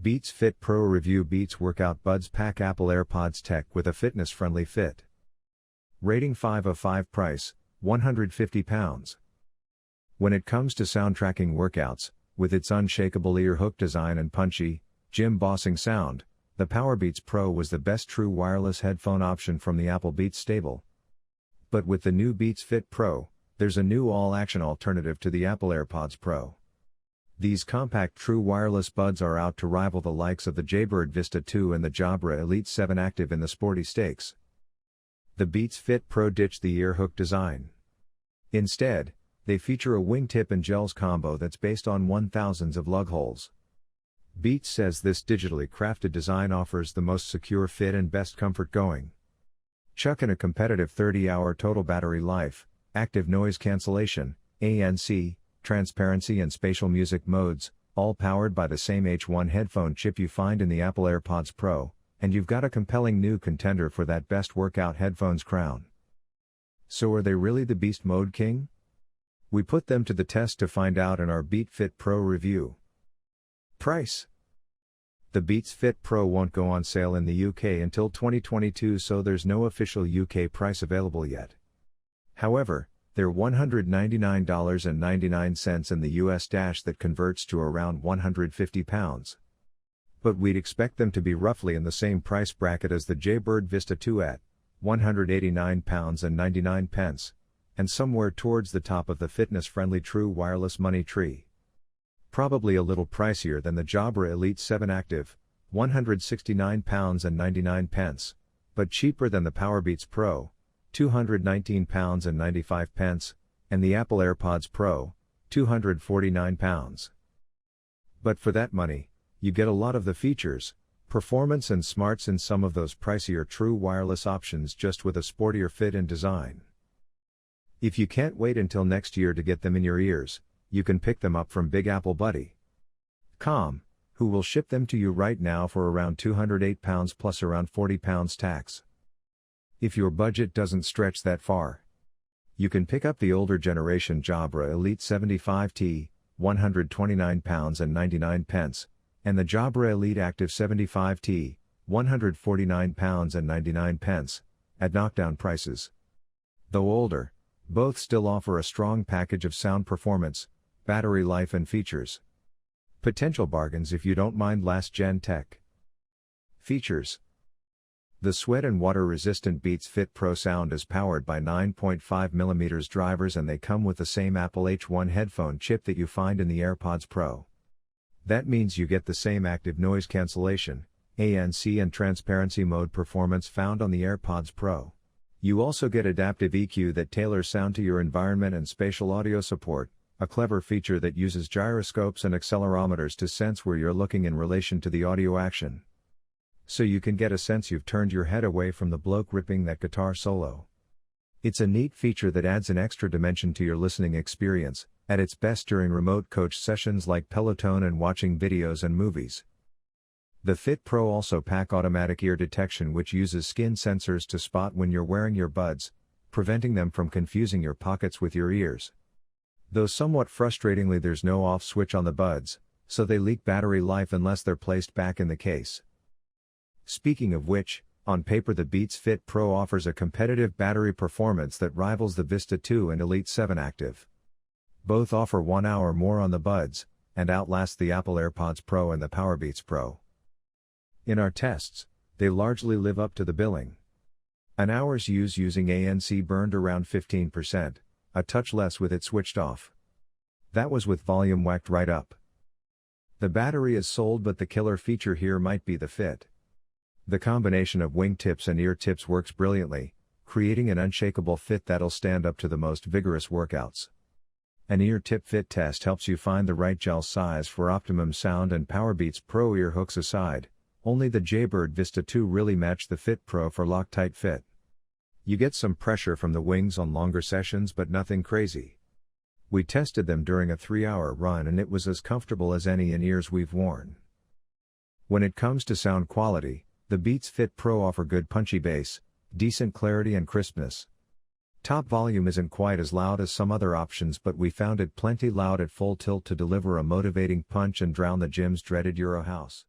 Beats Fit Pro Review. Beats Workout Buds Pack. Apple AirPods Tech with a fitness-friendly fit. Rating 5 of 5. Price, £150. When it comes to sound tracking workouts, with its unshakable ear hook design and punchy, gym-bossing sound, the Powerbeats Pro was the best true wireless headphone option from the Apple Beats stable. But with the new Beats Fit Pro, there's a new all-action alternative to the Apple AirPods Pro. These compact true wireless buds are out to rival the likes of the Jaybird Vista 2 and the Jabra Elite 7 Active in the sporty stakes. The Beats Fit Pro ditched the ear hook design. Instead, they feature a wingtip and gels combo that's based on 1/1000 of lug holes. Beats says this digitally crafted design offers the most secure fit and best comfort going. Chuck in a competitive 30-hour total battery life, active noise cancellation, ANC, transparency and spatial music modes, all powered by the same H1 headphone chip you find in the Apple AirPods Pro, and you've got a compelling new contender for that best workout headphones crown. So are they really the beast mode king? We put them to the test to find out in our Beats Fit Pro review. Price. The Beats Fit Pro won't go on sale in the UK until 2022, so there's no official UK price available yet. However, they're $199.99 in the US. That converts to around £150. But we'd expect them to be roughly in the same price bracket as the Jaybird Vista 2 at £189.99, and somewhere towards the top of the fitness-friendly true wireless money tree. Probably a little pricier than the Jabra Elite 7 Active, £169.99, but cheaper than the Powerbeats Pro, £219.95, and the Apple AirPods Pro, £249. But for that money, you get a lot of the features, performance and smarts in some of those pricier true wireless options, just with a sportier fit and design. If you can't wait until next year to get them in your ears, you can pick them up from Big Apple Buddy.com, who will ship them to you right now for around £208 plus around £40 tax. If your budget doesn't stretch that far, you can pick up the older generation Jabra Elite 75T, £129.99, and the Jabra Elite Active 75T, £149.99, at knockdown prices. Though older, both still offer a strong package of sound performance, battery life and features. Potential bargains if you don't mind last-gen tech. Features. The sweat and water-resistant Beats Fit Pro sound is powered by 9.5mm drivers, and they come with the same Apple H1 headphone chip that you find in the AirPods Pro. That means you get the same active noise cancellation, ANC and transparency mode performance found on the AirPods Pro. You also get adaptive EQ that tailors sound to your environment and spatial audio support, a clever feature that uses gyroscopes and accelerometers to sense where you're looking in relation to the audio action. So you can get a sense you've turned your head away from the bloke ripping that guitar solo. It's a neat feature that adds an extra dimension to your listening experience, at its best during remote coach sessions like Peloton and watching videos and movies. The Fit Pro also pack automatic ear detection, which uses skin sensors to spot when you're wearing your buds, preventing them from confusing your pockets with your ears. Though somewhat frustratingly, there's no off switch on the buds, so they leak battery life unless they're placed back in the case. Speaking of which, on paper the Beats Fit Pro offers a competitive battery performance that rivals the Vista 2 and Elite 7 Active. Both offer 1 hour more on the buds, and outlast the Apple AirPods Pro and the Powerbeats Pro. In our tests, they largely live up to the billing. An hour's use using ANC burned around 15%, a touch less with it switched off. That was with volume whacked right up. The battery is sold, but the killer feature here might be the fit. The combination of wingtips and ear tips works brilliantly, creating an unshakable fit that'll stand up to the most vigorous workouts. An ear tip fit test helps you find the right gel size for optimum sound, and Powerbeats Pro ear hooks aside, only the Jaybird Vista 2 really matched the Fit Pro for Loctite fit. You get some pressure from the wings on longer sessions, but nothing crazy. We tested them during a 3-hour run and it was as comfortable as any in-ears we've worn. When it comes to sound quality, the Beats Fit Pro offer good punchy bass, decent clarity and crispness. Top volume isn't quite as loud as some other options, but we found it plenty loud at full tilt to deliver a motivating punch and drown the gym's dreaded Euro house.